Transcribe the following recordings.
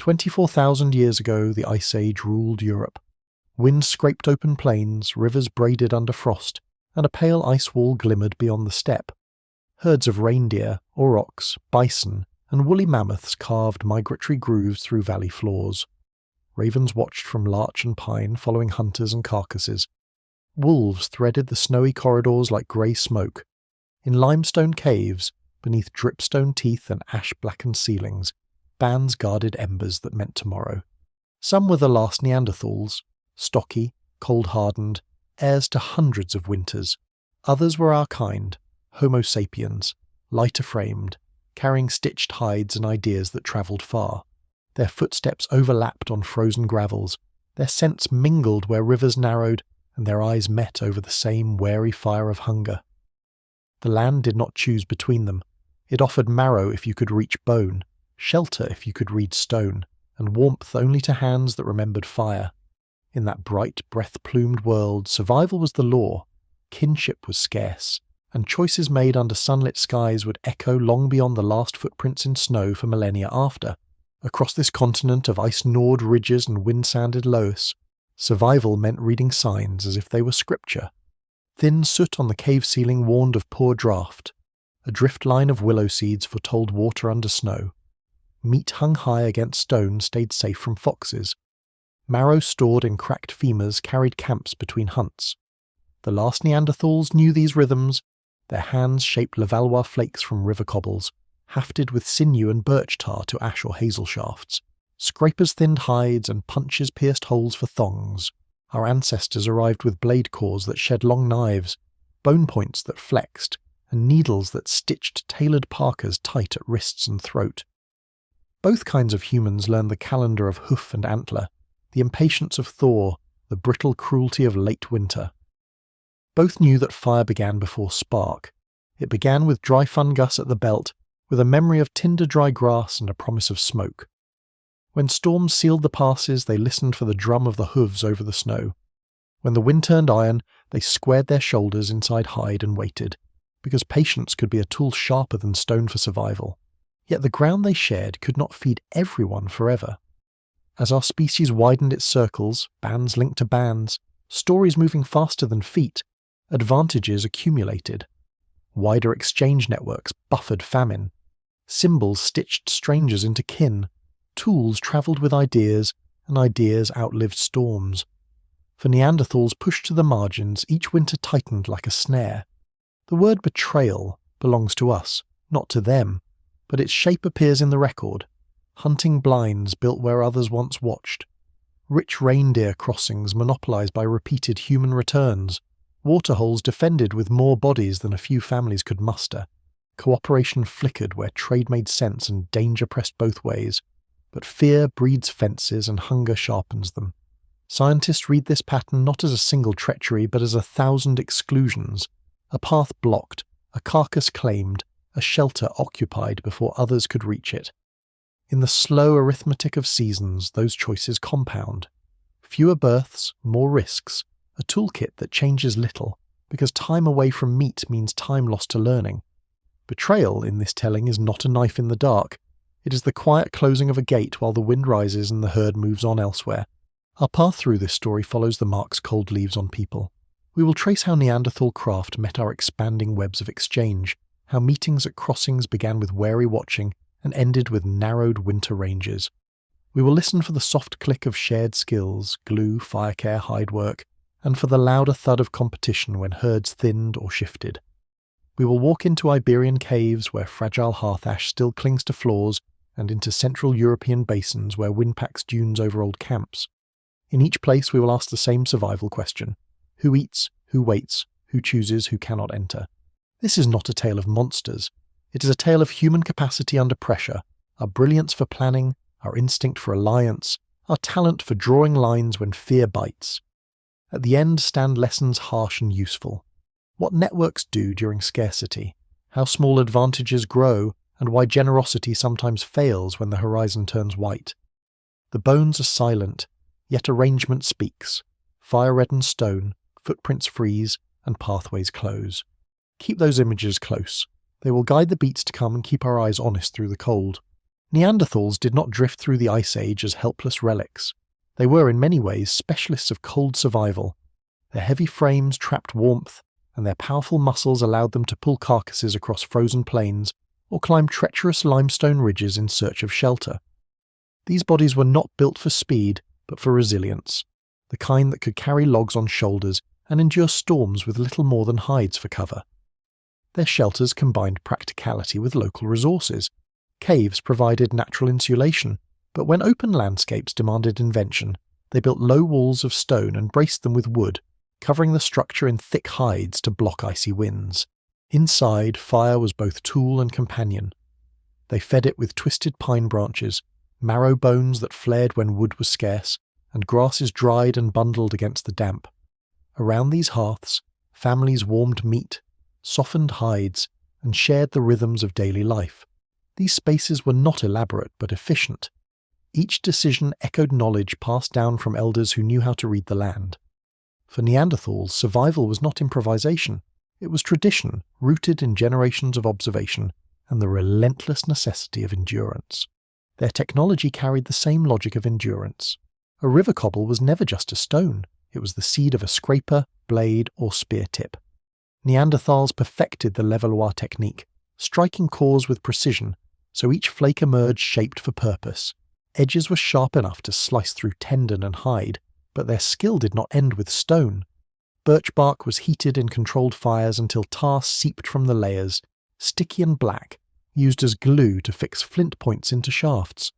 24,000 years ago, the Ice Age ruled Europe. Wind scraped open plains, rivers braided under frost, and a pale ice wall glimmered beyond the steppe. Herds of reindeer, aurochs, bison, and woolly mammoths carved migratory grooves through valley floors. Ravens watched from larch and pine, following hunters and carcasses. Wolves threaded the snowy corridors like grey smoke. In limestone caves, beneath dripstone teeth and ash-blackened ceilings, bands guarded embers that meant tomorrow. Some were the last Neanderthals, stocky, cold-hardened, heirs to hundreds of winters. Others were our kind, Homo sapiens, lighter-framed, carrying stitched hides and ideas that travelled far. Their footsteps overlapped on frozen gravels, their scents mingled where rivers narrowed, and their eyes met over the same wary fire of hunger. The land did not choose between them. It offered marrow if you could reach bone, shelter if you could read stone, and warmth only to hands that remembered fire. In that bright, breath-plumed world, survival was the law, kinship was scarce, and choices made under sunlit skies would echo long beyond the last footprints in snow for millennia after. Across this continent of ice-gnawed ridges and wind-sanded loess, survival meant reading signs as if they were scripture. Thin soot on the cave ceiling warned of poor draught. A drift line of willow seeds foretold water under snow. Meat hung high against stone stayed safe from foxes. Marrow stored in cracked femurs carried camps between hunts. The last Neanderthals knew these rhythms. Their hands shaped Levallois flakes from river cobbles, hafted with sinew and birch tar to ash or hazel shafts. Scrapers thinned hides and punches pierced holes for thongs. Our ancestors arrived with blade cores that shed long knives, bone points that flexed, and needles that stitched tailored parkas tight at wrists and throat. Both kinds of humans learned the calendar of hoof and antler, the impatience of thaw, the brittle cruelty of late winter. Both knew that fire began before spark. It began with dry fungus at the belt, with a memory of tinder-dry grass and a promise of smoke. When storms sealed the passes, they listened for the drum of the hooves over the snow. When the wind turned iron, they squared their shoulders inside hide and waited, because patience could be a tool sharper than stone for survival. Yet the ground they shared could not feed everyone forever. As our species widened its circles, bands linked to bands, stories moving faster than feet, advantages accumulated. Wider exchange networks buffered famine. Symbols stitched strangers into kin. Tools travelled with ideas, and ideas outlived storms. For Neanderthals pushed to the margins, each winter tightened like a snare. The word betrayal belongs to us, not to them, but its shape appears in the record. Hunting blinds built where others once watched. Rich reindeer crossings monopolised by repeated human returns. Waterholes defended with more bodies than a few families could muster. Cooperation flickered where trade made sense and danger pressed both ways. But fear breeds fences and hunger sharpens them. Scientists read this pattern not as a single treachery but as 1,000 exclusions. A path blocked, a carcass claimed, a shelter occupied before others could reach it. In the slow arithmetic of seasons, those choices compound. Fewer births, more risks, a toolkit that changes little, because time away from meat means time lost to learning. Betrayal in this telling is not a knife in the dark. It is the quiet closing of a gate while the wind rises and the herd moves on elsewhere. Our path through this story follows the marks cold leaves on people. We will trace how Neanderthal craft met our expanding webs of exchange, how meetings at crossings began with wary watching and ended with narrowed winter ranges. We will listen for the soft click of shared skills, glue, fire care, hide work, and for the louder thud of competition when herds thinned or shifted. We will walk into Iberian caves where fragile hearth ash still clings to floors, and into Central European basins where windpacks dunes over old camps. In each place we will ask the same survival question: who eats, who waits, who chooses, who cannot enter. This is not a tale of monsters. It is a tale of human capacity under pressure, our brilliance for planning, our instinct for alliance, our talent for drawing lines when fear bites. At the end stand lessons harsh and useful. What networks do during scarcity, how small advantages grow, and why generosity sometimes fails when the horizon turns white. The bones are silent, yet arrangement speaks. Fire-reddened stone, footprints freeze, and pathways close. Keep those images close. They will guide the beats to come and keep our eyes honest through the cold. Neanderthals did not drift through the Ice Age as helpless relics. They were in many ways specialists of cold survival. Their heavy frames trapped warmth, and their powerful muscles allowed them to pull carcasses across frozen plains or climb treacherous limestone ridges in search of shelter. These bodies were not built for speed, but for resilience, the kind that could carry logs on shoulders and endure storms with little more than hides for cover. Their shelters combined practicality with local resources. Caves provided natural insulation, but when open landscapes demanded invention, they built low walls of stone and braced them with wood, covering the structure in thick hides to block icy winds. Inside, fire was both tool and companion. They fed it with twisted pine branches, marrow bones that flared when wood was scarce, and grasses dried and bundled against the damp. Around these hearths, families warmed meat, softened hides, and shared the rhythms of daily life. These spaces were not elaborate but efficient. Each decision echoed knowledge passed down from elders who knew how to read the land. For Neanderthals, survival was not improvisation. It was tradition, rooted in generations of observation and the relentless necessity of endurance. Their technology carried the same logic of endurance. A river cobble was never just a stone. It was the seed of a scraper, blade, or spear tip. Neanderthals perfected the levallois technique, striking cores with precision, so each flake emerged shaped for purpose. Edges were sharp enough to slice through tendon and hide, but their skill did not end with stone. Birch bark was heated in controlled fires until tar seeped from the layers, sticky and black, used as glue to fix flint points into shafts.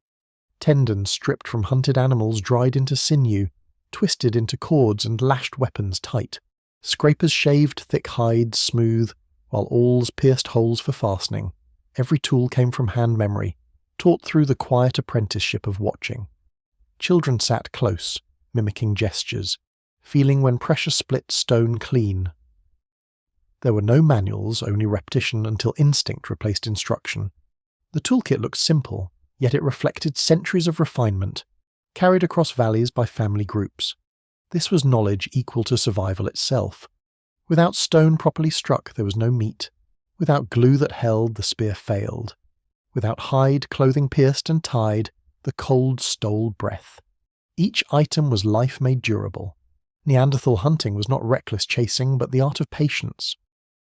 Tendons stripped from hunted animals dried into sinew, twisted into cords and lashed weapons tight. Scrapers shaved thick hides smooth, while awls pierced holes for fastening. Every tool came from hand memory, taught through the quiet apprenticeship of watching. Children sat close, mimicking gestures, feeling when pressure split stone clean. There were no manuals, only repetition until instinct replaced instruction. The toolkit looked simple, yet it reflected centuries of refinement, carried across valleys by family groups. This was knowledge equal to survival itself. Without stone properly struck, there was no meat. Without glue that held, the spear failed. Without hide, clothing pierced and tied, the cold stole breath. Each item was life made durable. Neanderthal hunting was not reckless chasing, but the art of patience.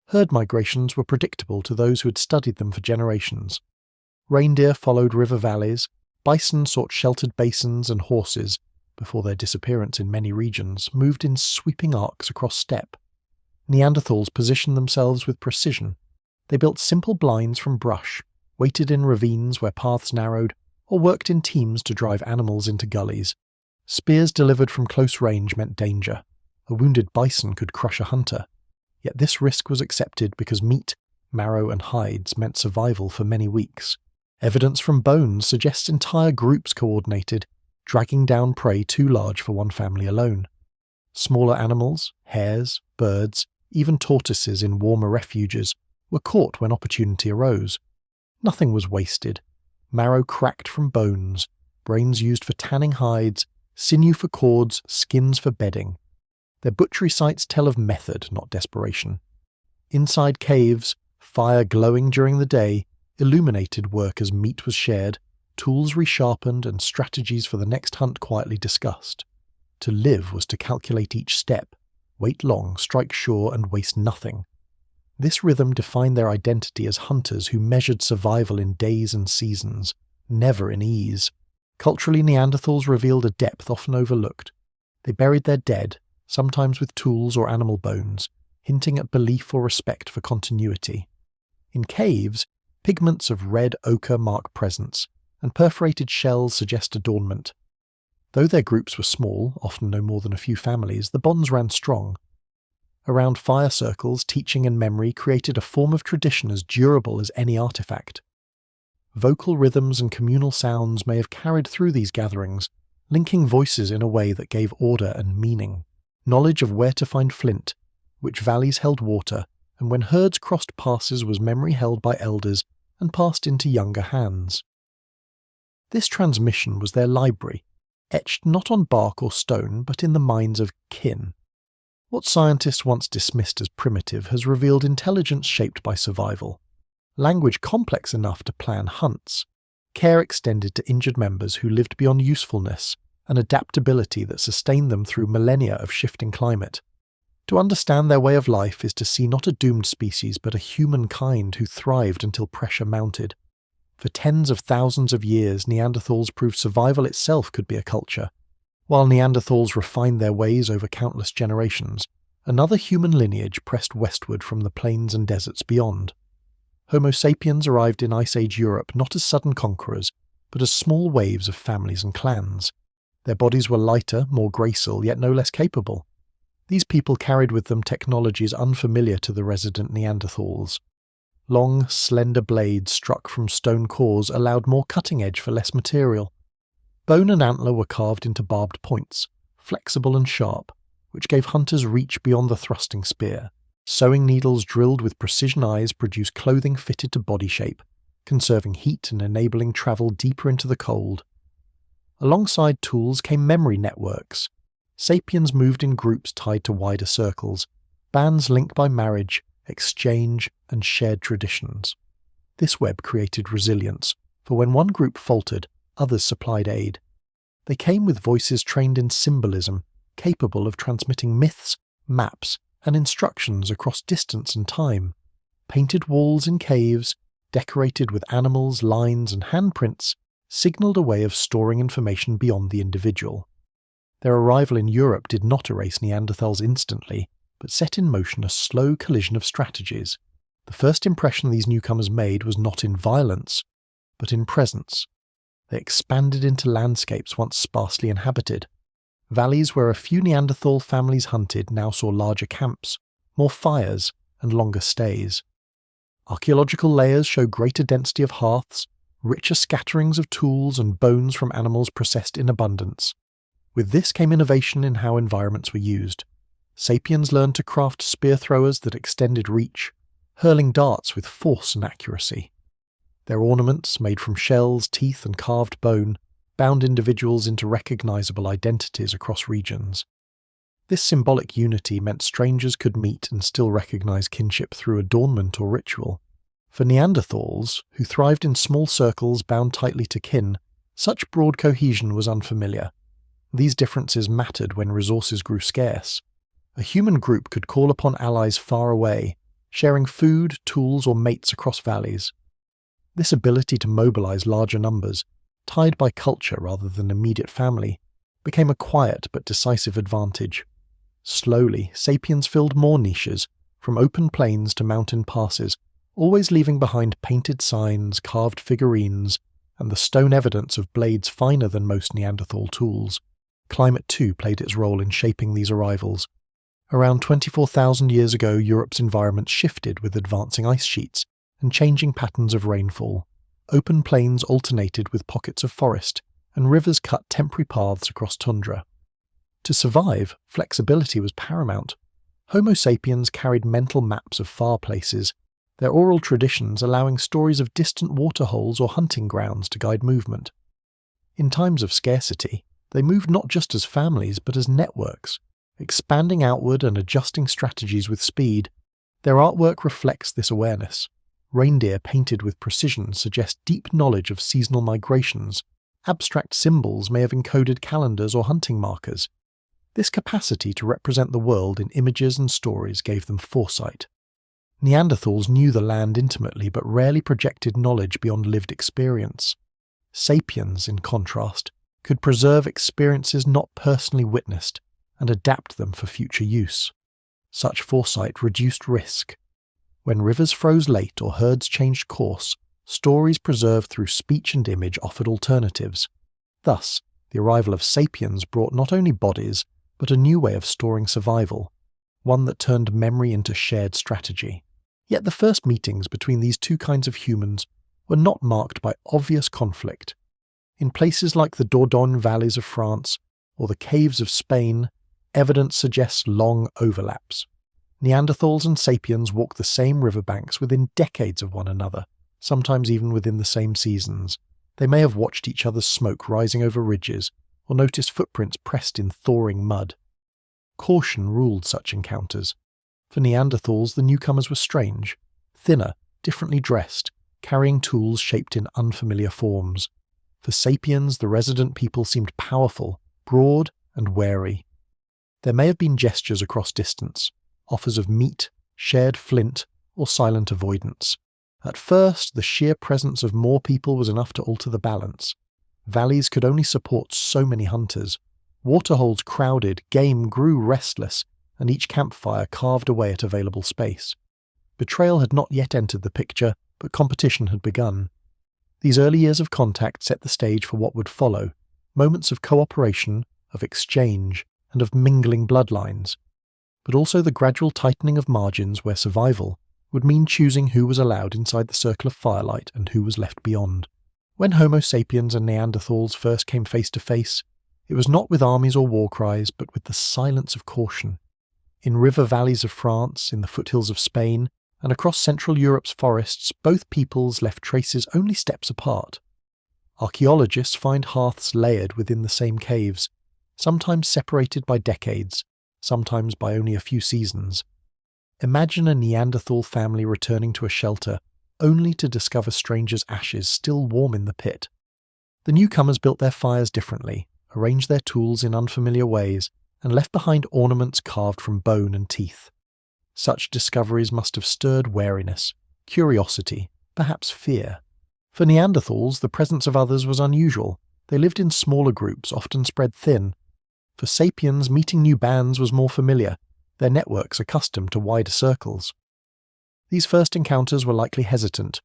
Herd migrations were predictable to those who had studied them for generations. Reindeer followed river valleys, bison sought sheltered basins, and horses, before their disappearance in many regions, moved in sweeping arcs across steppe. Neanderthals positioned themselves with precision. They built simple blinds from brush, waited in ravines where paths narrowed, or worked in teams to drive animals into gullies. Spears delivered from close range meant danger. A wounded bison could crush a hunter. Yet this risk was accepted because meat, marrow and hides meant survival for many weeks. Evidence from bones suggests entire groups coordinated, dragging down prey too large for one family alone. Smaller animals, hares, birds, even tortoises in warmer refuges, were caught when opportunity arose. Nothing was wasted. Marrow cracked from bones, brains used for tanning hides, sinew for cords, skins for bedding. Their butchery sites tell of method, not desperation. Inside caves, fire glowing during the day, illuminated work as meat was shared, tools resharpened, and strategies for the next hunt quietly discussed. To live was to calculate each step, wait long, strike sure, and waste nothing. This rhythm defined their identity as hunters who measured survival in days and seasons, never in ease. Culturally, Neanderthals revealed a depth often overlooked. They buried their dead, sometimes with tools or animal bones, hinting at belief or respect for continuity. In caves, pigments of red ochre mark presence, and perforated shells suggest adornment. Though their groups were small, often no more than a few families, the bonds ran strong. Around fire circles, teaching and memory created a form of tradition as durable as any artifact. Vocal rhythms and communal sounds may have carried through these gatherings, linking voices in a way that gave order and meaning. Knowledge of where to find flint, which valleys held water, and when herds crossed passes was memory held by elders and passed into younger hands. This transmission was their library, etched not on bark or stone but in the minds of kin. What scientists once dismissed as primitive has revealed intelligence shaped by survival. Language complex enough to plan hunts, Care extended to injured members who lived beyond usefulness, an adaptability that sustained them through millennia of shifting climate. To understand their way of life is to see not a doomed species but a humankind who thrived until pressure mounted. For tens of thousands of years, Neanderthals proved survival itself could be a culture. While Neanderthals refined their ways over countless generations, another human lineage pressed westward from the plains and deserts beyond. Homo sapiens arrived in Ice Age Europe not as sudden conquerors, but as small waves of families and clans. Their bodies were lighter, more graceful, yet no less capable. These people carried with them technologies unfamiliar to the resident Neanderthals. Long, slender blades struck from stone cores allowed more cutting edge for less material. Bone and antler were carved into barbed points, flexible and sharp, which gave hunters reach beyond the thrusting spear. Sewing needles drilled with precision eyes produced clothing fitted to body shape, conserving heat and enabling travel deeper into the cold. Alongside tools came memory networks. Sapiens moved in groups tied to wider circles, bands linked by marriage, exchange, and shared traditions. This web created resilience, for when one group faltered, others supplied aid. They came with voices trained in symbolism, capable of transmitting myths, maps, and instructions across distance and time. Painted walls in caves, decorated with animals, lines, and handprints, signalled a way of storing information beyond the individual. Their arrival in Europe did not erase Neanderthals instantly, but set in motion a slow collision of strategies. The first impression these newcomers made was not in violence, but in presence. They expanded into landscapes once sparsely inhabited. Valleys where a few Neanderthal families hunted now saw larger camps, more fires, and longer stays. Archaeological layers show greater density of hearths, richer scatterings of tools and bones from animals processed in abundance. With this came innovation in how environments were used. Sapiens learned to craft spear throwers that extended reach, hurling darts with force and accuracy. Their ornaments, made from shells, teeth, and carved bone, bound individuals into recognizable identities across regions. This symbolic unity meant strangers could meet and still recognize kinship through adornment or ritual. For Neanderthals, who thrived in small circles bound tightly to kin, such broad cohesion was unfamiliar. These differences mattered when resources grew scarce. A human group could call upon allies far away, sharing food, tools, or mates across valleys. This ability to mobilize larger numbers, tied by culture rather than immediate family, became a quiet but decisive advantage. Slowly, sapiens filled more niches, from open plains to mountain passes, always leaving behind painted signs, carved figurines, and the stone evidence of blades finer than most Neanderthal tools. Climate too played its role in shaping these arrivals. Around 24,000 years ago, Europe's environment shifted with advancing ice sheets and changing patterns of rainfall. Open plains alternated with pockets of forest, and rivers cut temporary paths across tundra. To survive, flexibility was paramount. Homo sapiens carried mental maps of far places, their oral traditions allowing stories of distant waterholes or hunting grounds to guide movement. In times of scarcity, they moved not just as families but as networks, expanding outward and adjusting strategies with speed. Their artwork reflects this awareness. Reindeer painted with precision suggest deep knowledge of seasonal migrations. Abstract symbols may have encoded calendars or hunting markers. This capacity to represent the world in images and stories gave them foresight. Neanderthals knew the land intimately but rarely projected knowledge beyond lived experience. Sapiens, in contrast, could preserve experiences not personally witnessed and adapt them for future use. Such foresight reduced risk. When rivers froze late or herds changed course, stories preserved through speech and image offered alternatives. Thus, the arrival of sapiens brought not only bodies, but a new way of storing survival, one that turned memory into shared strategy. Yet the first meetings between these two kinds of humans were not marked by obvious conflict. In places like the Dordogne valleys of France or the caves of Spain, evidence suggests long overlaps. Neanderthals and sapiens walked the same riverbanks within decades of one another, sometimes even within the same seasons. They may have watched each other's smoke rising over ridges, or noticed footprints pressed in thawing mud. Caution ruled such encounters. For Neanderthals, the newcomers were strange, thinner, differently dressed, carrying tools shaped in unfamiliar forms. For sapiens, the resident people seemed powerful, broad, and wary. There may have been gestures across distance, offers of meat, shared flint, or silent avoidance. At first, the sheer presence of more people was enough to alter the balance. Valleys could only support so many hunters. Waterholes crowded, game grew restless, and each campfire carved away at available space. Betrayal had not yet entered the picture, but competition had begun. These early years of contact set the stage for what would follow, moments of cooperation, of exchange, and of mingling bloodlines, but also the gradual tightening of margins where survival would mean choosing who was allowed inside the circle of firelight and who was left beyond. When Homo sapiens and Neanderthals first came face to face, it was not with armies or war cries, but with the silence of caution. In river valleys of France, in the foothills of Spain, and across Central Europe's forests, both peoples left traces only steps apart. Archaeologists find hearths layered within the same caves, sometimes separated by decades, sometimes by only a few seasons. Imagine a Neanderthal family returning to a shelter, only to discover strangers' ashes still warm in the pit. The newcomers built their fires differently, arranged their tools in unfamiliar ways, and left behind ornaments carved from bone and teeth. Such discoveries must have stirred wariness, curiosity, perhaps fear. For Neanderthals, the presence of others was unusual. They lived in smaller groups, often spread thin. For sapiens, meeting new bands was more familiar, their networks accustomed to wider circles. These first encounters were likely hesitant,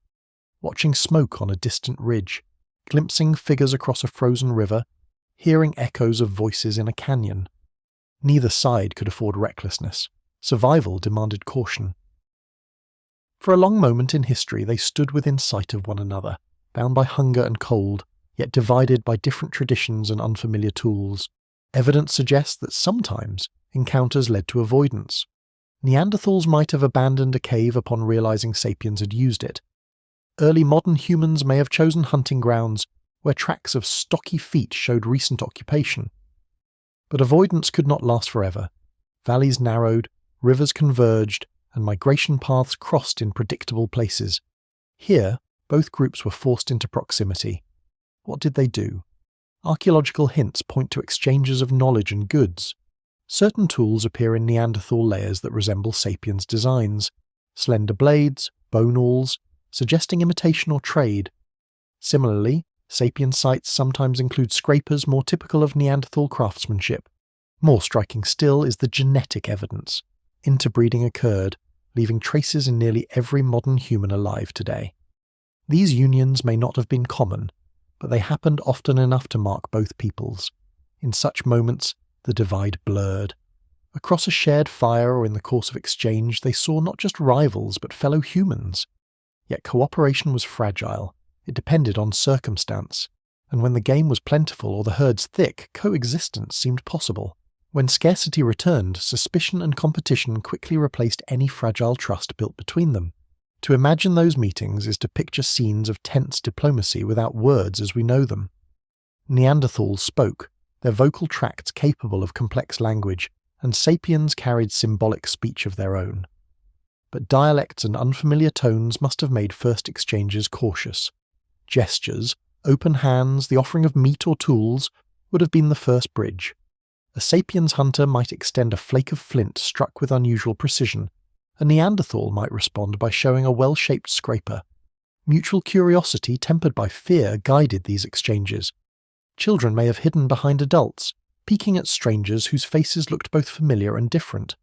watching smoke on a distant ridge, glimpsing figures across a frozen river, hearing echoes of voices in a canyon. Neither side could afford recklessness. Survival demanded caution. For a long moment in history they stood within sight of one another, bound by hunger and cold, yet divided by different traditions and unfamiliar tools. Evidence suggests that sometimes encounters led to avoidance. Neanderthals might have abandoned a cave upon realizing sapiens had used it. Early modern humans may have chosen hunting grounds where tracks of stocky feet showed recent occupation. But avoidance could not last forever. Valleys narrowed, rivers converged, and migration paths crossed in predictable places. Here, both groups were forced into proximity. What did they do? Archaeological hints point to exchanges of knowledge and goods. Certain tools appear in Neanderthal layers that resemble sapiens' designs, slender blades, bone awls, suggesting imitation or trade. Similarly, sapien sites sometimes include scrapers more typical of Neanderthal craftsmanship. More striking still is the genetic evidence. Interbreeding occurred, leaving traces in nearly every modern human alive today. These unions may not have been common, but they happened often enough to mark both peoples. In such moments, the divide blurred. Across a shared fire or in the course of exchange, they saw not just rivals but fellow humans. Yet cooperation was fragile. It depended on circumstance, and when the game was plentiful or the herds thick, coexistence seemed possible. When scarcity returned, suspicion and competition quickly replaced any fragile trust built between them. To imagine those meetings is to picture scenes of tense diplomacy without words as we know them. Neanderthals spoke, their vocal tracts capable of complex language, and sapiens carried symbolic speech of their own. But dialects and unfamiliar tones must have made first exchanges cautious. Gestures, open hands, the offering of meat or tools would have been the first bridge. A sapiens hunter might extend a flake of flint struck with unusual precision. A Neanderthal might respond by showing a well-shaped scraper. Mutual curiosity tempered by fear guided these exchanges. Children may have hidden behind adults, peeking at strangers whose faces looked both familiar and different.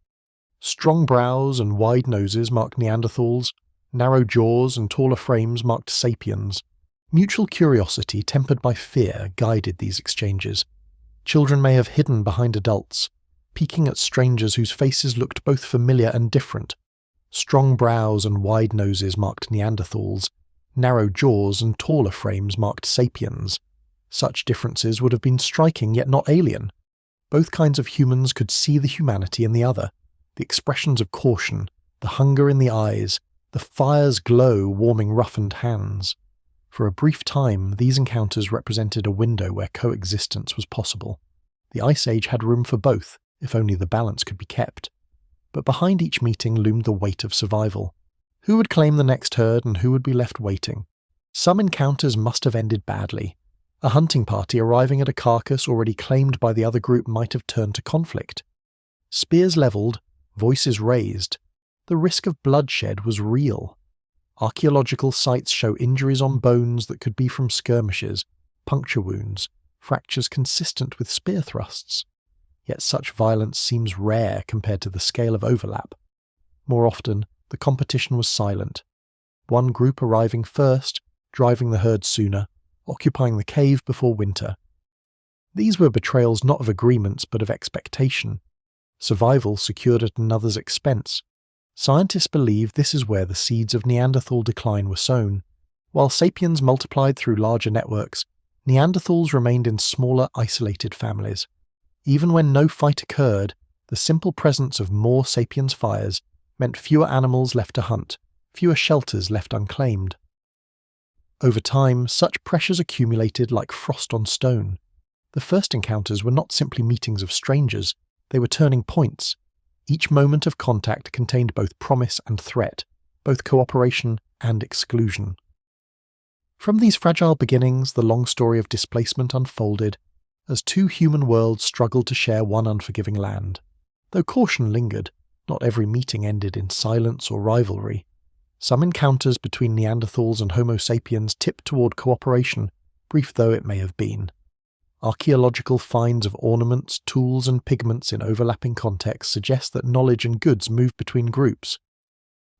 Strong brows and wide noses marked Neanderthals, narrow jaws and taller frames marked sapiens. Mutual curiosity tempered by fear guided these exchanges. Children may have hidden behind adults, peeking at strangers whose faces looked both familiar and different. Strong brows and wide noses marked Neanderthals, narrow jaws and taller frames marked sapiens. Such differences would have been striking yet not alien. Both kinds of humans could see the humanity in the other, the expressions of caution, the hunger in the eyes, the fire's glow warming roughened hands. For a brief time, these encounters represented a window where coexistence was possible. The Ice Age had room for both, if only the balance could be kept. But behind each meeting loomed the weight of survival. Who would claim the next herd and who would be left waiting? Some encounters must have ended badly. A hunting party arriving at a carcass already claimed by the other group might have turned to conflict. Spears levelled, voices raised. The risk of bloodshed was real. Archaeological sites show injuries on bones that could be from skirmishes, puncture wounds, fractures consistent with spear thrusts. Yet such violence seems rare compared to the scale of overlap. More often, the competition was silent. One group arriving first, driving the herd sooner, occupying the cave before winter. These were betrayals not of agreements but of expectation. Survival secured at another's expense. Scientists believe this is where the seeds of Neanderthal decline were sown. While sapiens multiplied through larger networks, Neanderthals remained in smaller, isolated families. Even when no fight occurred, the simple presence of more sapiens fires meant fewer animals left to hunt, fewer shelters left unclaimed. Over time, such pressures accumulated like frost on stone. The first encounters were not simply meetings of strangers, they were turning points. Each moment of contact contained both promise and threat, both cooperation and exclusion. From these fragile beginnings, the long story of displacement unfolded, as two human worlds struggled to share one unforgiving land. Though caution lingered, not every meeting ended in silence or rivalry. Some encounters between Neanderthals and Homo sapiens tipped toward cooperation, brief though it may have been. Archaeological finds of ornaments, tools, and pigments in overlapping contexts suggest that knowledge and goods moved between groups.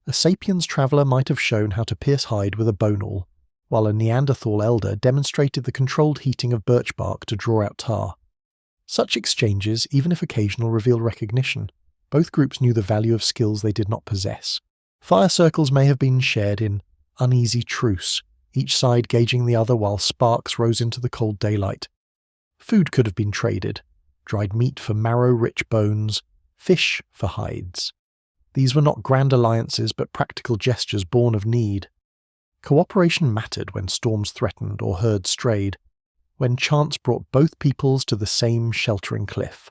A sapiens traveller might have shown how to pierce hide with a bone awl, while a Neanderthal elder demonstrated the controlled heating of birch bark to draw out tar. Such exchanges, even if occasional, reveal recognition. Both groups knew the value of skills they did not possess. Fire circles may have been shared in uneasy truce, each side gauging the other while sparks rose into the cold daylight. Food could have been traded, dried meat for marrow-rich bones, fish for hides. These were not grand alliances but practical gestures born of need. Cooperation mattered when storms threatened or herds strayed, when chance brought both peoples to the same sheltering cliff.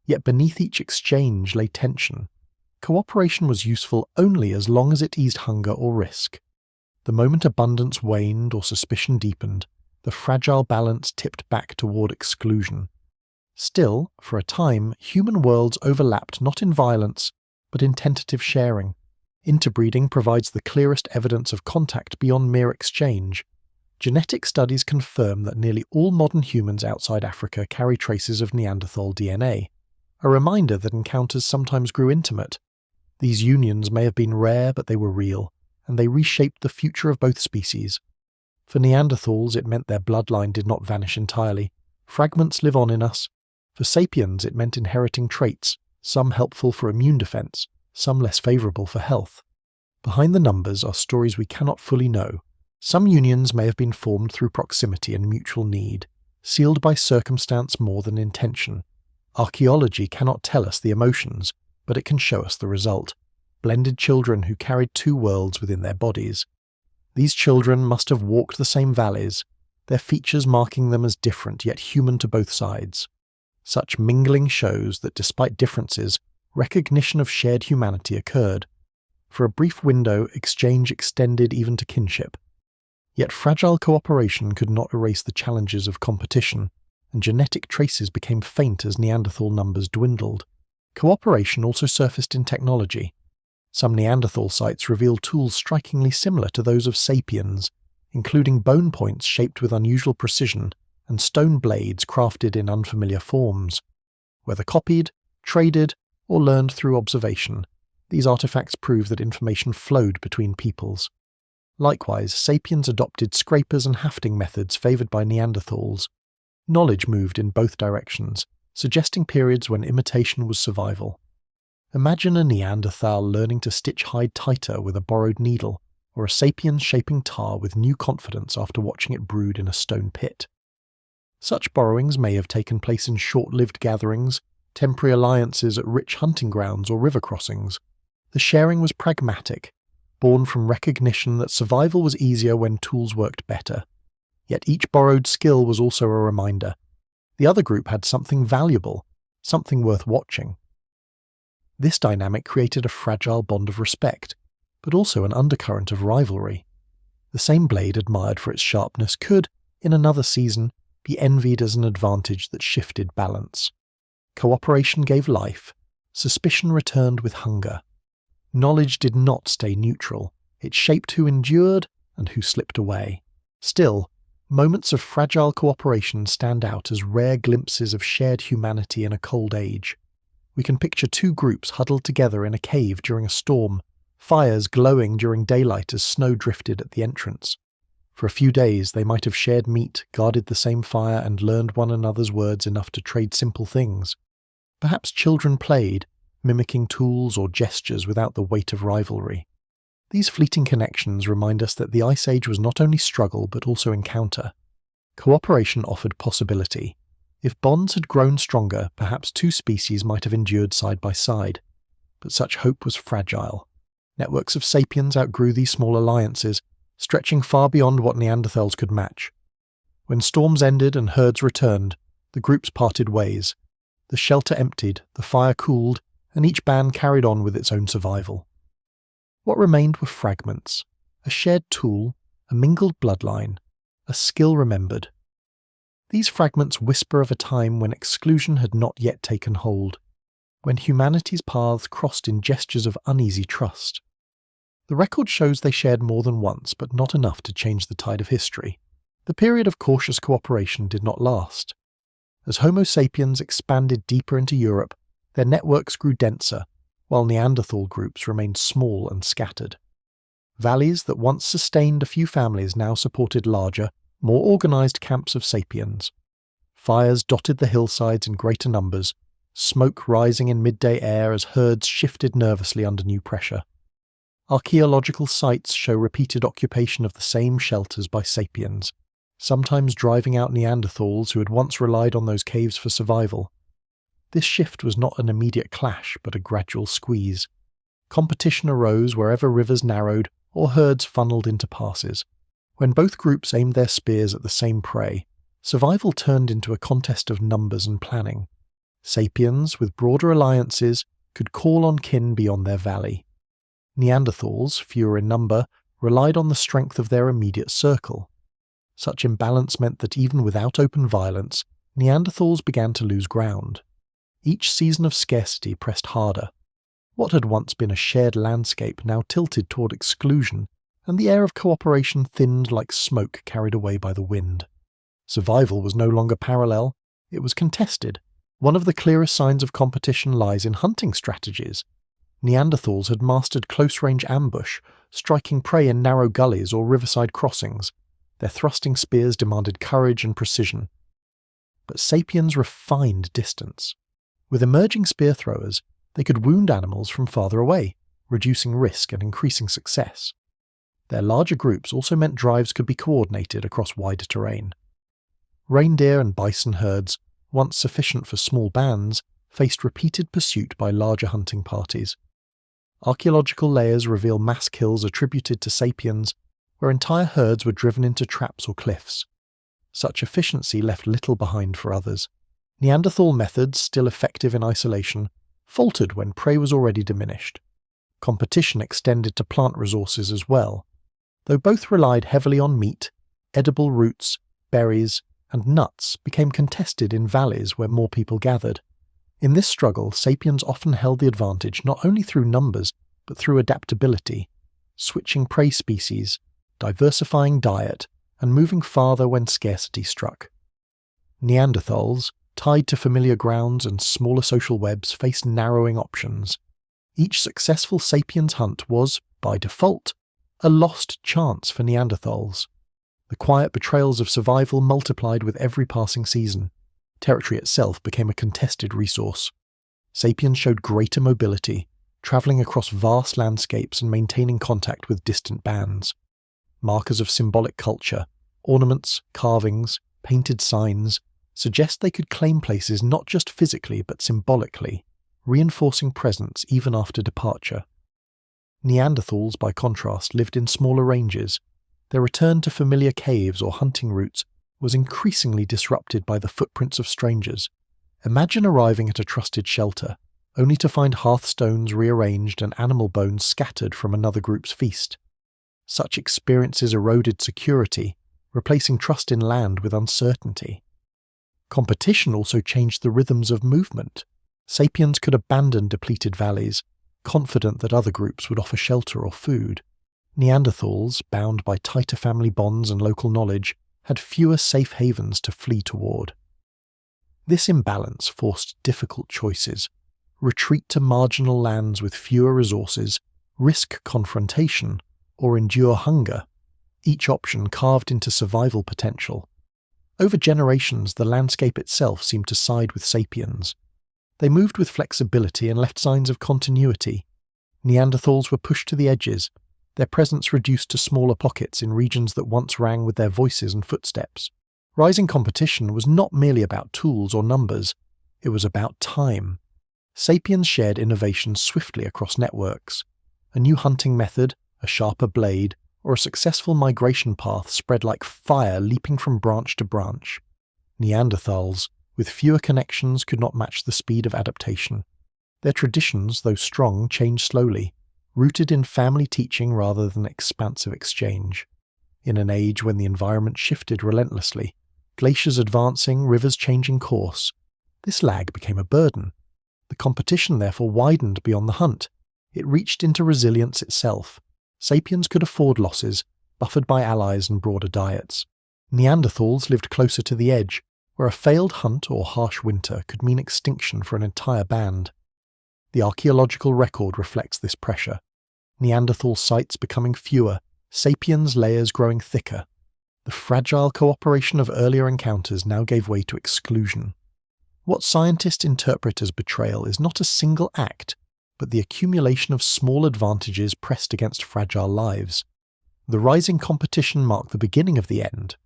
Yet beneath each exchange lay tension. Cooperation was useful only as long as it eased hunger or risk. The moment abundance waned or suspicion deepened, the fragile balance tipped back toward exclusion. Still, for a time, human worlds overlapped not in violence, but in tentative sharing. Interbreeding provides the clearest evidence of contact beyond mere exchange. Genetic studies confirm that nearly all modern humans outside Africa carry traces of Neanderthal DNA, a reminder that encounters sometimes grew intimate. These unions may have been rare, but they were real, and they reshaped the future of both species. For Neanderthals, it meant their bloodline did not vanish entirely. Fragments live on in us. For sapiens, it meant inheriting traits, some helpful for immune defense, some less favorable for health. Behind the numbers are stories we cannot fully know. Some unions may have been formed through proximity and mutual need, sealed by circumstance more than intention. Archaeology cannot tell us the emotions, but it can show us the result. Blended children who carried two worlds within their bodies. These children must have walked the same valleys, their features marking them as different yet human to both sides. Such mingling shows that despite differences, recognition of shared humanity occurred. For a brief window, exchange extended even to kinship. Yet fragile cooperation could not erase the challenges of competition, and genetic traces became faint as Neanderthal numbers dwindled. Cooperation also surfaced in technology. Some Neanderthal sites reveal tools strikingly similar to those of sapiens, including bone points shaped with unusual precision and stone blades crafted in unfamiliar forms. Whether copied, traded, or learned through observation, these artifacts prove that information flowed between peoples. Likewise, sapiens adopted scrapers and hafting methods favored by Neanderthals. Knowledge moved in both directions, suggesting periods when imitation was survival. Imagine a Neanderthal learning to stitch hide tighter with a borrowed needle, or a sapien shaping tar with new confidence after watching it brewed in a stone pit. Such borrowings may have taken place in short-lived gatherings, temporary alliances at rich hunting grounds or river crossings. The sharing was pragmatic, born from recognition that survival was easier when tools worked better. Yet each borrowed skill was also a reminder. The other group had something valuable, something worth watching. This dynamic created a fragile bond of respect. but also an undercurrent of rivalry. The same blade admired for its sharpness could, in another season, be envied as an advantage that shifted balance. Cooperation gave life, suspicion returned with hunger. Knowledge did not stay neutral, it shaped who endured and who slipped away. Still, moments of fragile cooperation stand out as rare glimpses of shared humanity in a cold age. We can picture two groups huddled together in a cave during a storm, fires glowing during daylight as snow drifted at the entrance. For a few days they might have shared meat, guarded the same fire, and learned one another's words enough to trade simple things. Perhaps children played, mimicking tools or gestures without the weight of rivalry. These fleeting connections remind us that the Ice Age was not only struggle but also encounter. Cooperation offered possibility. If bonds had grown stronger, perhaps two species might have endured side by side. But such hope was fragile. Networks of sapiens outgrew these small alliances, stretching far beyond what Neanderthals could match. When storms ended and herds returned, the groups parted ways. The shelter emptied, the fire cooled, and each band carried on with its own survival. What remained were fragments, a shared tool, a mingled bloodline, a skill remembered. These fragments whisper of a time when exclusion had not yet taken hold, when humanity's paths crossed in gestures of uneasy trust. The record shows they shared more than once, but not enough to change the tide of history. The period of cautious cooperation did not last. As Homo sapiens expanded deeper into Europe, their networks grew denser, while Neanderthal groups remained small and scattered. Valleys that once sustained a few families now supported larger, more organized camps of sapiens. Fires dotted the hillsides in greater numbers, smoke rising in midday air as herds shifted nervously under new pressure. Archaeological sites show repeated occupation of the same shelters by sapiens, sometimes driving out Neanderthals who had once relied on those caves for survival. This shift was not an immediate clash, but a gradual squeeze. Competition arose wherever rivers narrowed or herds funneled into passes. When both groups aimed their spears at the same prey, survival turned into a contest of numbers and planning. Sapiens, with broader alliances, could call on kin beyond their valley. Neanderthals, fewer in number, relied on the strength of their immediate circle. Such imbalance meant that even without open violence, Neanderthals began to lose ground. Each season of scarcity pressed harder. What had once been a shared landscape now tilted toward exclusion, and the air of cooperation thinned like smoke carried away by the wind. Survival was no longer parallel, it was contested. One of the clearest signs of competition lies in hunting strategies. Neanderthals had mastered close-range ambush, striking prey in narrow gullies or riverside crossings. Their thrusting spears demanded courage and precision. But sapiens refined distance. With emerging spear throwers, they could wound animals from farther away, reducing risk and increasing success. Their larger groups also meant drives could be coordinated across wider terrain. Reindeer and bison herds, once sufficient for small bands, faced repeated pursuit by larger hunting parties. Archaeological layers reveal mass kills attributed to sapiens, where entire herds were driven into traps or cliffs. Such efficiency left little behind for others. Neanderthal methods, still effective in isolation, faltered when prey was already diminished. Competition extended to plant resources as well. Though both relied heavily on meat, edible roots, berries, and nuts became contested in valleys where more people gathered. In this struggle, sapiens often held the advantage not only through numbers, but through adaptability, switching prey species, diversifying diet, and moving farther when scarcity struck. Neanderthals, tied to familiar grounds and smaller social webs, faced narrowing options. Each successful sapiens hunt was, by default, a lost chance for Neanderthals. The quiet betrayals of survival multiplied with every passing season. Territory itself became a contested resource. Sapiens showed greater mobility, travelling across vast landscapes and maintaining contact with distant bands. Markers of symbolic culture, ornaments, carvings, painted signs, suggest they could claim places not just physically but symbolically, reinforcing presence even after departure. Neanderthals, by contrast, lived in smaller ranges. Their return to familiar caves or hunting routes was increasingly disrupted by the footprints of strangers. Imagine arriving at a trusted shelter, only to find hearthstones rearranged and animal bones scattered from another group's feast. Such experiences eroded security, replacing trust in land with uncertainty. Competition also changed the rhythms of movement. Sapiens could abandon depleted valleys, confident that other groups would offer shelter or food. Neanderthals, bound by tighter family bonds and local knowledge, had fewer safe havens to flee toward. This imbalance forced difficult choices: retreat to marginal lands with fewer resources, risk confrontation, or endure hunger, each option carved into survival potential. Over generations, the landscape itself seemed to side with sapiens. They moved with flexibility and left signs of continuity. Neanderthals were pushed to the edges, their presence reduced to smaller pockets in regions that once rang with their voices and footsteps. Rising competition was not merely about tools or numbers, it was about time. Sapiens shared innovation swiftly across networks. A new hunting method, a sharper blade, or a successful migration path spread like fire leaping from branch to branch. Neanderthals, with fewer connections, could not match the speed of adaptation. Their traditions, though strong, changed slowly, rooted in family teaching rather than expansive exchange. In an age when the environment shifted relentlessly, glaciers advancing, rivers changing course, this lag became a burden. The competition therefore widened beyond the hunt. It reached into resilience itself. Sapiens could afford losses, buffered by allies and broader diets. Neanderthals lived closer to the edge, where a failed hunt or harsh winter could mean extinction for an entire band. The archaeological record reflects this pressure. Neanderthal sites becoming fewer, sapiens layers growing thicker. The fragile cooperation of earlier encounters now gave way to exclusion. What scientists interpret as betrayal is not a single act, but the accumulation of small advantages pressed against fragile lives. The rising competition marked the beginning of the end,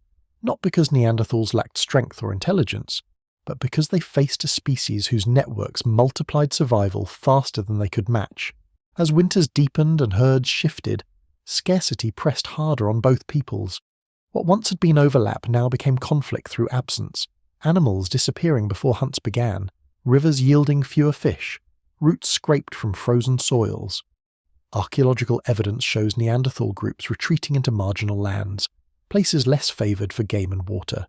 not because Neanderthals lacked strength or intelligence, but because they faced a species whose networks multiplied survival faster than they could match. As winters deepened and herds shifted, scarcity pressed harder on both peoples. What once had been overlap now became conflict through absence, animals disappearing before hunts began, rivers yielding fewer fish, roots scraped from frozen soils. Archaeological evidence shows Neanderthal groups retreating into marginal lands, places less favoured for game and water.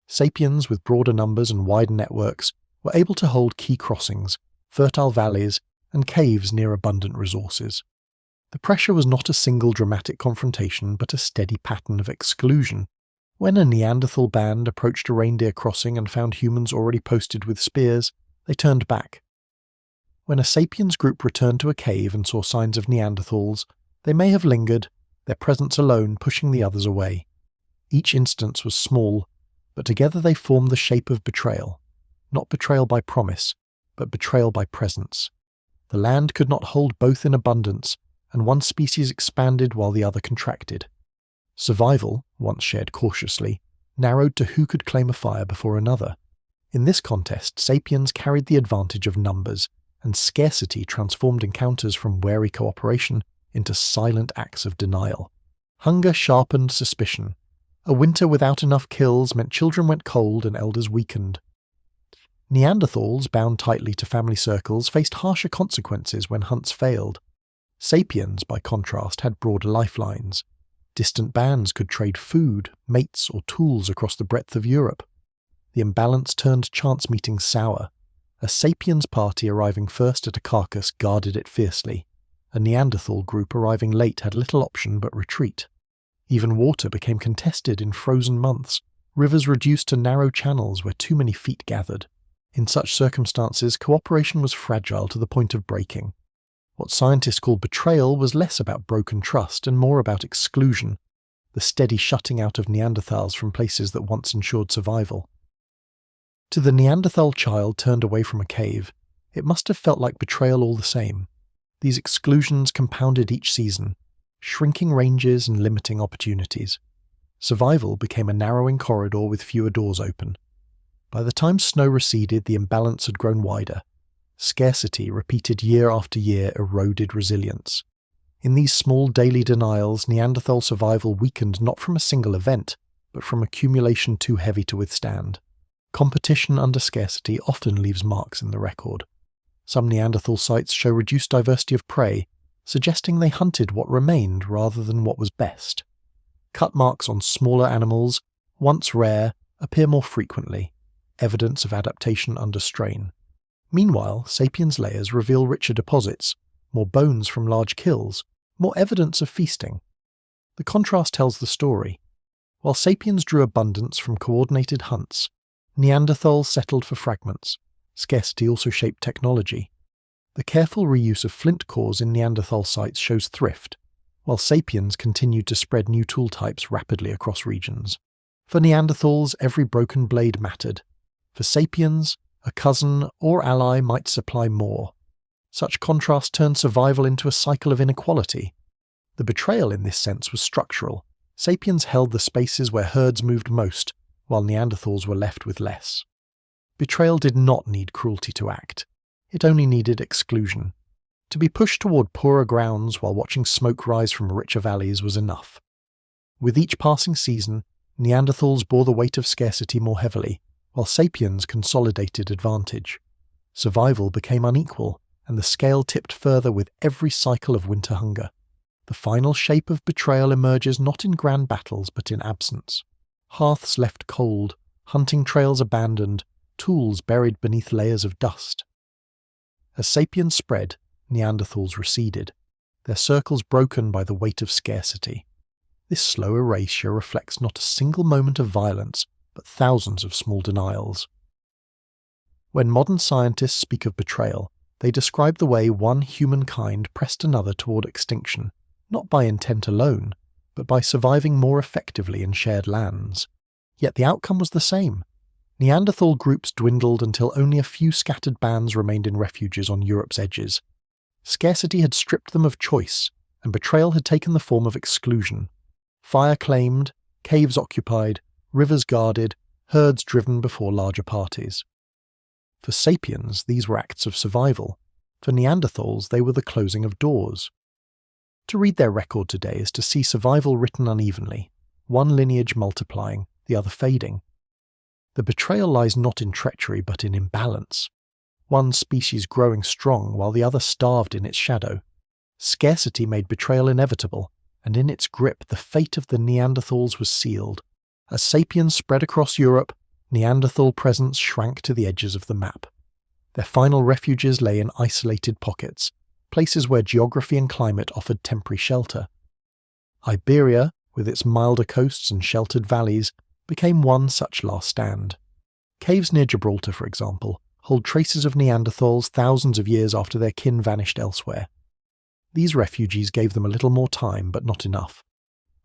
Sapiens with broader numbers and wider networks were able to hold key crossings, fertile valleys, and caves near abundant resources. The pressure was not a single dramatic confrontation, but a steady pattern of exclusion. When a Neanderthal band approached a reindeer crossing and found humans already posted with spears, they turned back. When a sapiens group returned to a cave and saw signs of Neanderthals, they may have lingered, their presence alone pushing the others away. Each instance was small, but together they formed the shape of betrayal. Not betrayal by promise, but betrayal by presence. The land could not hold both in abundance, and one species expanded while the other contracted. Survival, once shared cautiously, narrowed to who could claim a fire before another. In this contest, sapiens carried the advantage of numbers, and scarcity transformed encounters from wary cooperation into silent acts of denial. Hunger sharpened suspicion. A winter without enough kills meant children went cold and elders weakened. Neanderthals, bound tightly to family circles, faced harsher consequences when hunts failed. Sapiens, by contrast, had broader lifelines. Distant bands could trade food, mates, or tools across the breadth of Europe. The imbalance turned chance meetings sour. A sapiens party arriving first at a carcass guarded it fiercely. A Neanderthal group arriving late had little option but retreat. Even water became contested in frozen months, rivers reduced to narrow channels where too many feet gathered. In such circumstances, cooperation was fragile to the point of breaking. What scientists call betrayal was less about broken trust and more about exclusion, the steady shutting out of Neanderthals from places that once ensured survival. To the Neanderthal child turned away from a cave, it must have felt like betrayal all the same. These exclusions compounded each season, shrinking ranges and limiting opportunities. Survival became a narrowing corridor with fewer doors open. By the time snow receded, the imbalance had grown wider. Scarcity, repeated year after year, eroded resilience. In these small daily denials, Neanderthal survival weakened not from a single event, but from accumulation too heavy to withstand. Competition under scarcity often leaves marks in the record. Some Neanderthal sites show reduced diversity of prey, suggesting they hunted what remained rather than what was best. Cut marks on smaller animals, once rare, appear more frequently, evidence of adaptation under strain. Meanwhile, sapiens layers reveal richer deposits, more bones from large kills, more evidence of feasting. The contrast tells the story. While sapiens drew abundance from coordinated hunts, Neanderthals settled for fragments. Scarcity also shaped technology. The careful reuse of flint cores in Neanderthal sites shows thrift, while sapiens continued to spread new tool types rapidly across regions. For Neanderthals, every broken blade mattered. For sapiens, a cousin or ally might supply more. Such contrast turned survival into a cycle of inequality. The betrayal in this sense was structural. Sapiens held the spaces where herds moved most, while Neanderthals were left with less. Betrayal did not need cruelty to act. It only needed exclusion. To be pushed toward poorer grounds while watching smoke rise from richer valleys was enough. With each passing season, Neanderthals bore the weight of scarcity more heavily, while sapiens consolidated advantage. Survival became unequal, and the scale tipped further with every cycle of winter hunger. The final shape of betrayal emerges not in grand battles but in absence. Hearths left cold, hunting trails abandoned, tools buried beneath layers of dust. As sapiens spread, Neanderthals receded, their circles broken by the weight of scarcity. This slow erasure reflects not a single moment of violence, but thousands of small denials. When modern scientists speak of betrayal, they describe the way one humankind pressed another toward extinction, not by intent alone, but by surviving more effectively in shared lands. Yet the outcome was the same. Neanderthal groups dwindled until only a few scattered bands remained in refuges on Europe's edges. Scarcity had stripped them of choice, and betrayal had taken the form of exclusion. Fire claimed, caves occupied, rivers guarded, herds driven before larger parties. For sapiens, these were acts of survival. For Neanderthals, they were the closing of doors. To read their record today is to see survival written unevenly, one lineage multiplying, the other fading. The betrayal lies not in treachery but in imbalance. One species growing strong while the other starved in its shadow. Scarcity made betrayal inevitable, and in its grip the fate of the Neanderthals was sealed. As sapiens spread across Europe, Neanderthal presence shrank to the edges of the map. Their final refuges lay in isolated pockets, places where geography and climate offered temporary shelter. Iberia, with its milder coasts and sheltered valleys, became one such last stand. Caves near Gibraltar, for example, hold traces of Neanderthals thousands of years after their kin vanished elsewhere. These refugees gave them a little more time, but not enough.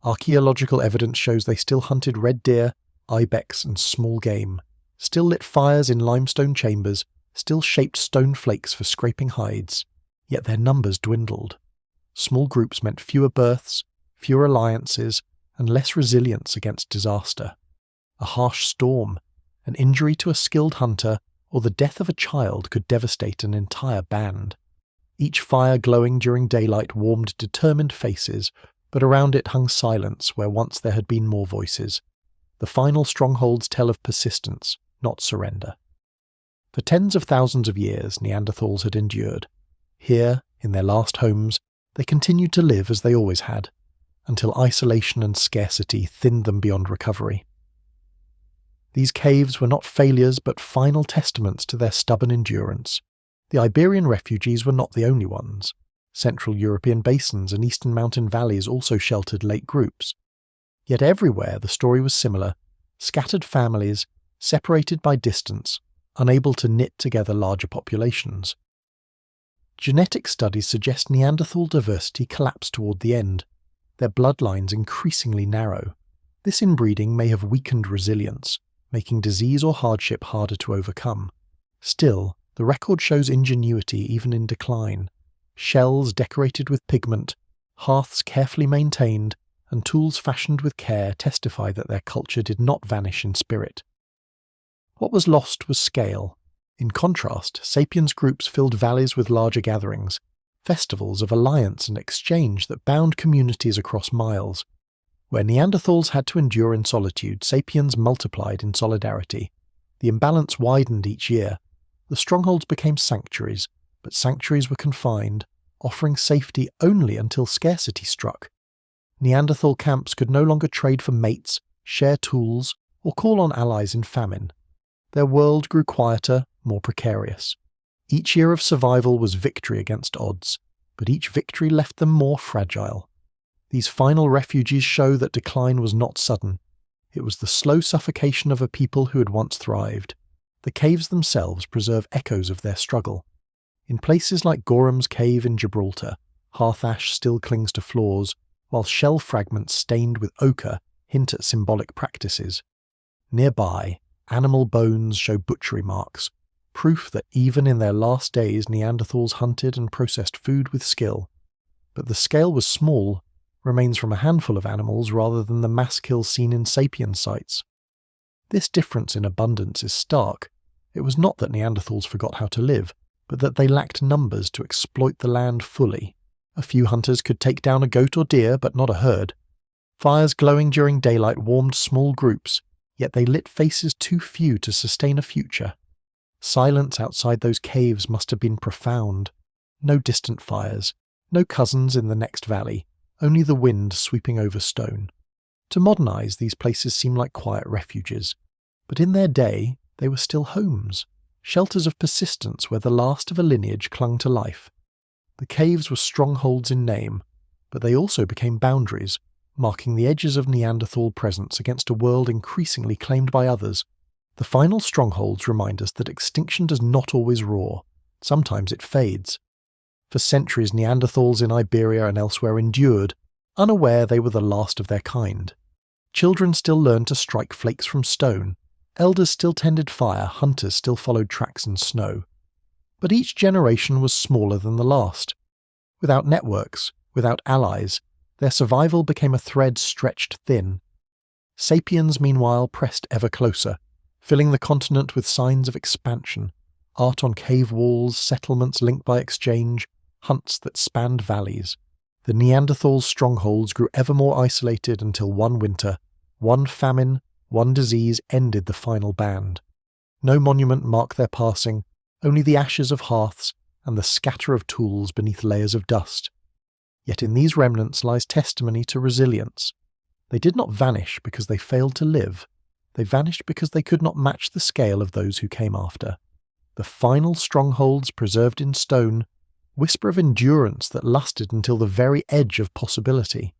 Archaeological evidence shows they still hunted red deer, ibex and small game, still lit fires in limestone chambers, still shaped stone flakes for scraping hides, yet their numbers dwindled. Small groups meant fewer births, fewer alliances, and less resilience against disaster. A harsh storm, an injury to a skilled hunter, or the death of a child could devastate an entire band. Each fire glowing during daylight warmed determined faces, but around it hung silence where once there had been more voices. The final strongholds tell of persistence, not surrender. For tens of thousands of years, Neanderthals had endured. Here, in their last homes, they continued to live as they always had, until isolation and scarcity thinned them beyond recovery. These caves were not failures but final testaments to their stubborn endurance. The Iberian refugees were not the only ones. Central European basins and eastern mountain valleys also sheltered late groups. Yet everywhere the story was similar: scattered families, separated by distance, unable to knit together larger populations. Genetic studies suggest Neanderthal diversity collapsed toward the end, their bloodlines increasingly narrow. This inbreeding may have weakened resilience, making disease or hardship harder to overcome. Still, the record shows ingenuity even in decline. Shells decorated with pigment, hearths carefully maintained, and tools fashioned with care testify that their culture did not vanish in spirit. What was lost was scale. In contrast, sapiens groups filled valleys with larger gatherings, festivals of alliance and exchange that bound communities across miles. Where Neanderthals had to endure in solitude, sapiens multiplied in solidarity. The imbalance widened each year. The strongholds became sanctuaries, but sanctuaries were confined, offering safety only until scarcity struck. Neanderthal camps could no longer trade for mates, share tools, or call on allies in famine. Their world grew quieter, more precarious. Each year of survival was victory against odds, but each victory left them more fragile. These final refuges show that decline was not sudden. It was the slow suffocation of a people who had once thrived. The caves themselves preserve echoes of their struggle. In places like Gorham's Cave in Gibraltar, hearth ash still clings to floors, while shell fragments stained with ochre hint at symbolic practices. Nearby, animal bones show butchery marks, proof that even in their last days Neanderthals hunted and processed food with skill. But the scale was small, remains from a handful of animals rather than the mass kills seen in sapien sites. This difference in abundance is stark. It was not that Neanderthals forgot how to live, but that they lacked numbers to exploit the land fully. A few hunters could take down a goat or deer, but not a herd. Fires glowing during daylight warmed small groups, yet they lit faces too few to sustain a future. Silence outside those caves must have been profound. No distant fires, no cousins in the next valley, only the wind sweeping over stone. To modernize, these places seem like quiet refuges, but in their day they were still homes, shelters of persistence where the last of a lineage clung to life. The caves were strongholds in name, but they also became boundaries, marking the edges of Neanderthal presence against a world increasingly claimed by others. The final strongholds remind us that extinction does not always roar. Sometimes it fades. For centuries, Neanderthals in Iberia and elsewhere endured, unaware they were the last of their kind. Children still learned to strike flakes from stone. Elders still tended fire, hunters still followed tracks in snow. But each generation was smaller than the last. Without networks, without allies, their survival became a thread stretched thin. Sapiens, meanwhile, pressed ever closer, filling the continent with signs of expansion, art on cave walls, settlements linked by exchange, hunts that spanned valleys. The Neanderthals' strongholds grew ever more isolated until one winter, one famine, one disease ended the final band. No monument marked their passing, only the ashes of hearths and the scatter of tools beneath layers of dust. Yet in these remnants lies testimony to resilience. They did not vanish because they failed to live. They vanished because they could not match the scale of those who came after. The final strongholds preserved in stone whisper of endurance that lasted until the very edge of possibility.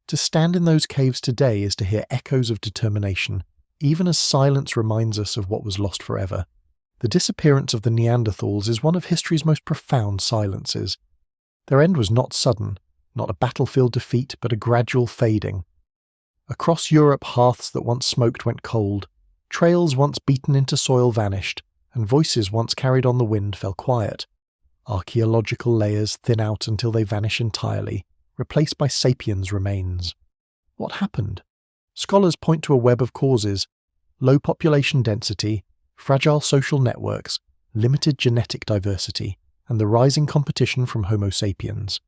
To stand in those caves today is to hear echoes of determination, even as silence reminds us of what was lost forever. The disappearance of the Neanderthals is one of history's most profound silences. Their end was not sudden, not a battlefield defeat, but a gradual fading. Across Europe, hearths that once smoked went cold, trails once beaten into soil vanished, and voices once carried on the wind fell quiet. Archaeological layers thin out until they vanish entirely, replaced by sapiens' remains. What happened? Scholars point to a web of causes: low population density, fragile social networks, limited genetic diversity, and the rising competition from Homo sapiens.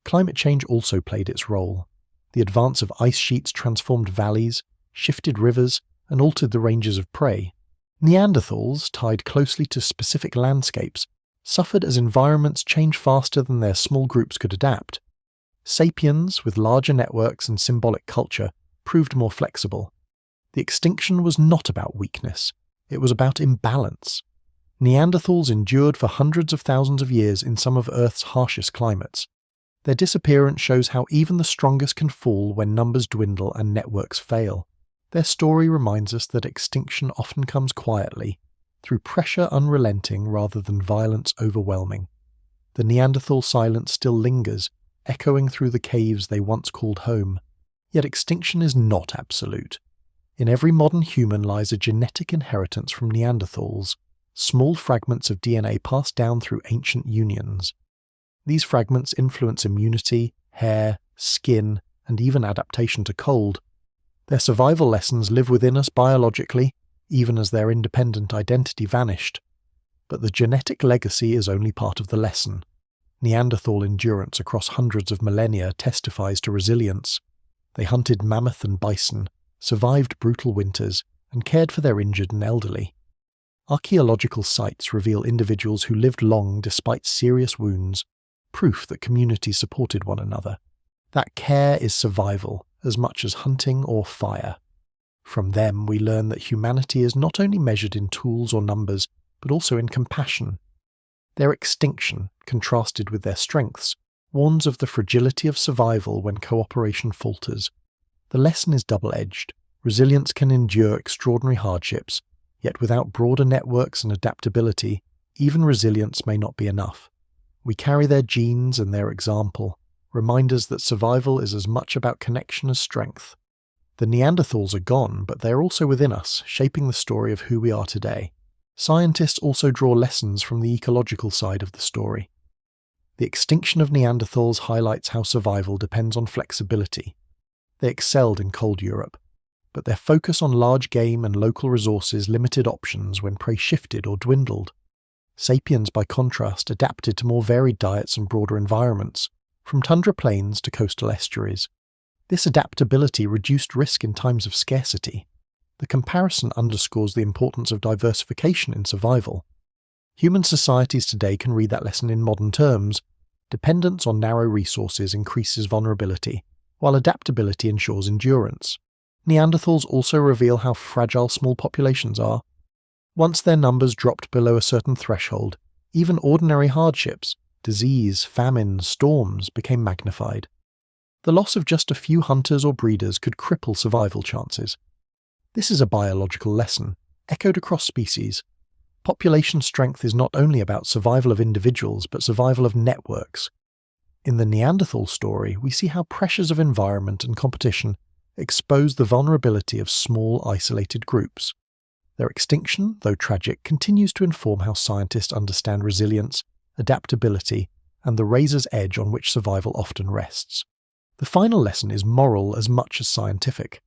Climate change also played its role. The advance of ice sheets transformed valleys, shifted rivers, and altered the ranges of prey. Neanderthals, tied closely to specific landscapes, suffered as environments changed faster than their small groups could adapt. Sapiens, with larger networks and symbolic culture, proved more flexible. The extinction was not about weakness. It was about imbalance. Neanderthals endured for hundreds of thousands of years in some of Earth's harshest climates. Their disappearance shows how even the strongest can fall when numbers dwindle and networks fail. Their story reminds us that extinction often comes quietly, through pressure unrelenting rather than violence overwhelming. The Neanderthal silence still lingers, echoing through the caves they once called home. Yet extinction is not absolute. In every modern human lies a genetic inheritance from Neanderthals, small fragments of DNA passed down through ancient unions. These fragments influence immunity, hair, skin, and even adaptation to cold. Their survival lessons live within us biologically, even as their independent identity vanished. But the genetic legacy is only part of the lesson. Neanderthal endurance across hundreds of millennia testifies to resilience. They hunted mammoth and bison, survived brutal winters, and cared for their injured and elderly. Archaeological sites reveal individuals who lived long despite serious wounds, proof that communities supported one another. That care is survival as much as hunting or fire. From them we learn that humanity is not only measured in tools or numbers, but also in compassion. Their extinction, contrasted with their strengths, warns of the fragility of survival when cooperation falters. The lesson is double-edged. Resilience can endure extraordinary hardships, yet without broader networks and adaptability, even resilience may not be enough. We carry their genes and their example, reminders that survival is as much about connection as strength. The Neanderthals are gone, but they are also within us, shaping the story of who we are today. Scientists also draw lessons from the ecological side of the story. The extinction of Neanderthals highlights how survival depends on flexibility. They excelled in cold Europe, but their focus on large game and local resources limited options when prey shifted or dwindled. Sapiens, by contrast, adapted to more varied diets and broader environments, from tundra plains to coastal estuaries. This adaptability reduced risk in times of scarcity. The comparison underscores the importance of diversification in survival. Human societies today can read that lesson in modern terms. Dependence on narrow resources increases vulnerability, while adaptability ensures endurance. Neanderthals also reveal how fragile small populations are. Once their numbers dropped below a certain threshold, even ordinary hardships, disease, famine, storms, became magnified. The loss of just a few hunters or breeders could cripple survival chances. This is a biological lesson, echoed across species. Population strength is not only about survival of individuals, but survival of networks. In the Neanderthal story, we see how pressures of environment and competition expose the vulnerability of small, isolated groups. Their extinction, though tragic, continues to inform how scientists understand resilience, adaptability, and the razor's edge on which survival often rests. The final lesson is moral as much as scientific.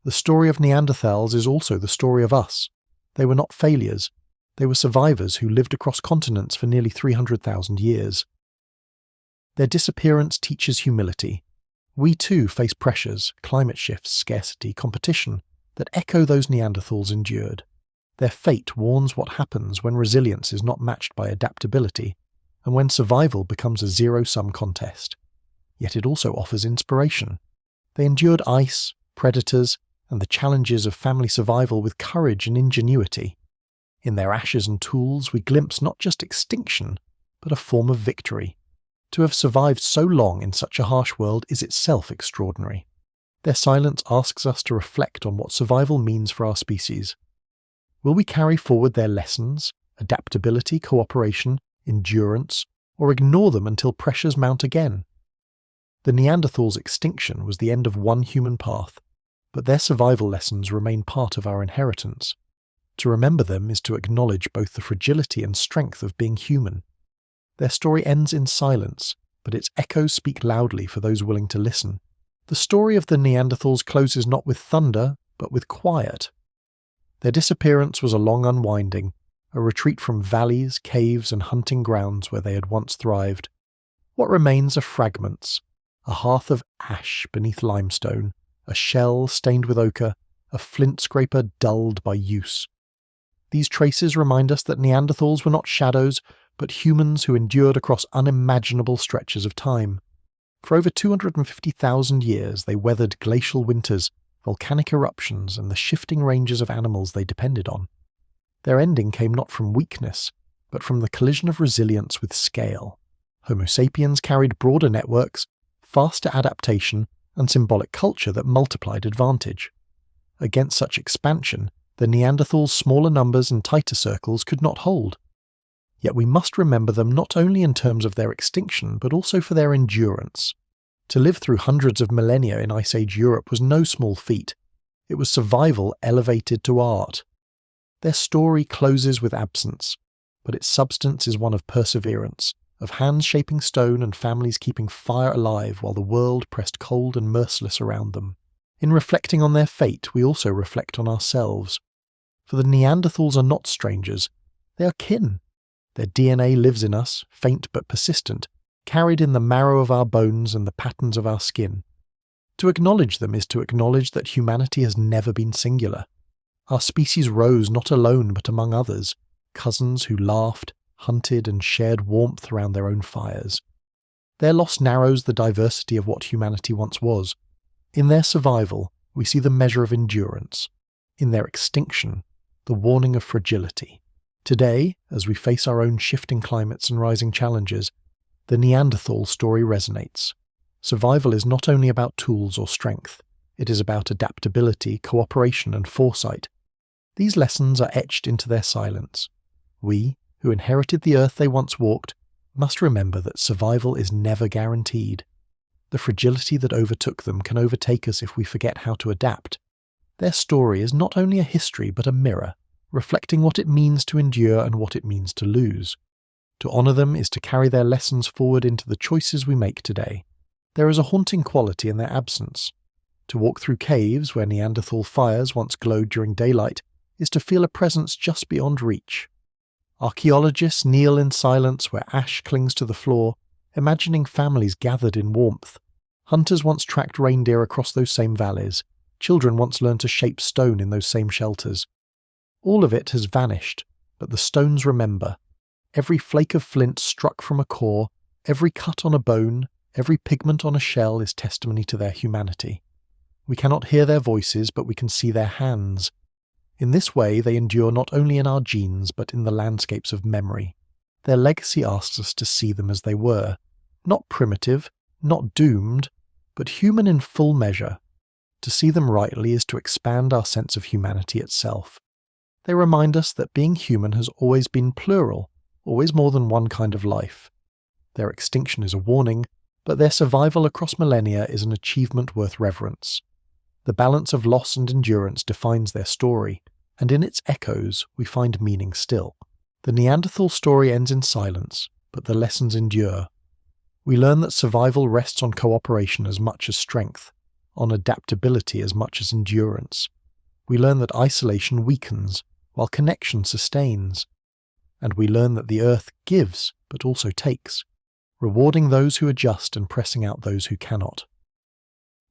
The story of Neanderthals is also the story of us. They were not failures. They were survivors who lived across continents for nearly 300,000 years. Their disappearance teaches humility. We too face pressures, climate shifts, scarcity, competition, that echo those Neanderthals endured. Their fate warns what happens when resilience is not matched by adaptability, and when survival becomes a zero-sum contest. Yet it also offers inspiration. They endured ice, predators, and the challenges of family survival with courage and ingenuity. In their ashes and tools we glimpse not just extinction, but a form of victory. To have survived so long in such a harsh world is itself extraordinary. Their silence asks us to reflect on what survival means for our species. Will we carry forward their lessons, adaptability, cooperation, endurance, or ignore them until pressures mount again? The Neanderthals' extinction was the end of one human path, but their survival lessons remain part of our inheritance. To remember them is to acknowledge both the fragility and strength of being human. Their story ends in silence, but its echoes speak loudly for those willing to listen. The story of the Neanderthals closes not with thunder, but with quiet. Their disappearance was a long unwinding, a retreat from valleys, caves, and hunting grounds where they had once thrived. What remains are fragments, a hearth of ash beneath limestone, a shell stained with ochre, a flint scraper dulled by use. These traces remind us that Neanderthals were not shadows, but humans who endured across unimaginable stretches of time. For over 250,000 years they weathered glacial winters, volcanic eruptions, and the shifting ranges of animals they depended on. Their ending came not from weakness, but from the collision of resilience with scale. Homo sapiens carried broader networks, faster adaptation, and symbolic culture that multiplied advantage. Against such expansion, the Neanderthals' smaller numbers and tighter circles could not hold. Yet we must remember them not only in terms of their extinction, but also for their endurance. To live through hundreds of millennia in Ice Age Europe was no small feat. It was survival elevated to art. Their story closes with absence, but its substance is one of perseverance, of hands shaping stone and families keeping fire alive while the world pressed cold and merciless around them. In reflecting on their fate, we also reflect on ourselves. For the Neanderthals are not strangers, they are kin. Their DNA lives in us, faint but persistent, carried in the marrow of our bones and the patterns of our skin. To acknowledge them is to acknowledge that humanity has never been singular. Our species rose not alone but among others, cousins who laughed, hunted, and shared warmth around their own fires. Their loss narrows the diversity of what humanity once was. In their survival, we see the measure of endurance. In their extinction, the warning of fragility. Today, as we face our own shifting climates and rising challenges, the Neanderthal story resonates. Survival is not only about tools or strength, it is about adaptability, cooperation, and foresight. These lessons are etched into their silence. We, who inherited the earth they once walked, must remember that survival is never guaranteed. The fragility that overtook them can overtake us if we forget how to adapt. Their story is not only a history but a mirror, reflecting what it means to endure and what it means to lose. To honour them is to carry their lessons forward into the choices we make today. There is a haunting quality in their absence. To walk through caves where Neanderthal fires once glowed during daylight is to feel a presence just beyond reach. Archaeologists kneel in silence where ash clings to the floor, imagining families gathered in warmth. Hunters once tracked reindeer across those same valleys. Children once learned to shape stone in those same shelters. All of it has vanished, but the stones remember. Every flake of flint struck from a core, every cut on a bone, every pigment on a shell is testimony to their humanity. We cannot hear their voices, but we can see their hands. In this way, they endure not only in our genes, but in the landscapes of memory. Their legacy asks us to see them as they were, not primitive, not doomed, but human in full measure. To see them rightly is to expand our sense of humanity itself. They remind us that being human has always been plural, always more than one kind of life. Their extinction is a warning, but their survival across millennia is an achievement worth reverence. The balance of loss and endurance defines their story, and in its echoes we find meaning still. The Neanderthal story ends in silence, but the lessons endure. We learn that survival rests on cooperation as much as strength, on adaptability as much as endurance. We learn that isolation weakens, while connection sustains. And we learn that the earth gives, but also takes, rewarding those who adjust and pressing out those who cannot.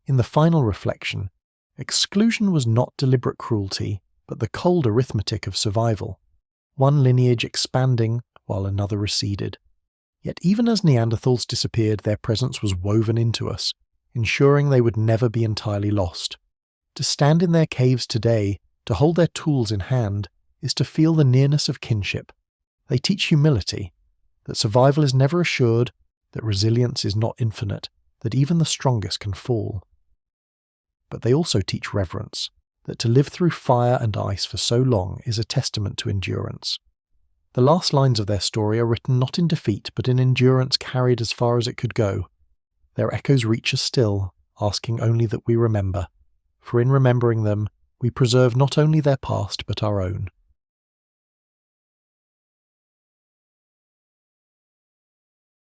In the final reflection, exclusion was not deliberate cruelty, but the cold arithmetic of survival, one lineage expanding while another receded. Yet even as Neanderthals disappeared, their presence was woven into us, ensuring they would never be entirely lost. To stand in their caves today, to hold their tools in hand, is to feel the nearness of kinship. They teach humility, that survival is never assured, that resilience is not infinite, that even the strongest can fall. But they also teach reverence, that to live through fire and ice for so long is a testament to endurance. The last lines of their story are written not in defeat but in endurance carried as far as it could go. Their echoes reach us still, asking only that we remember, for in remembering them, we preserve not only their past but our own.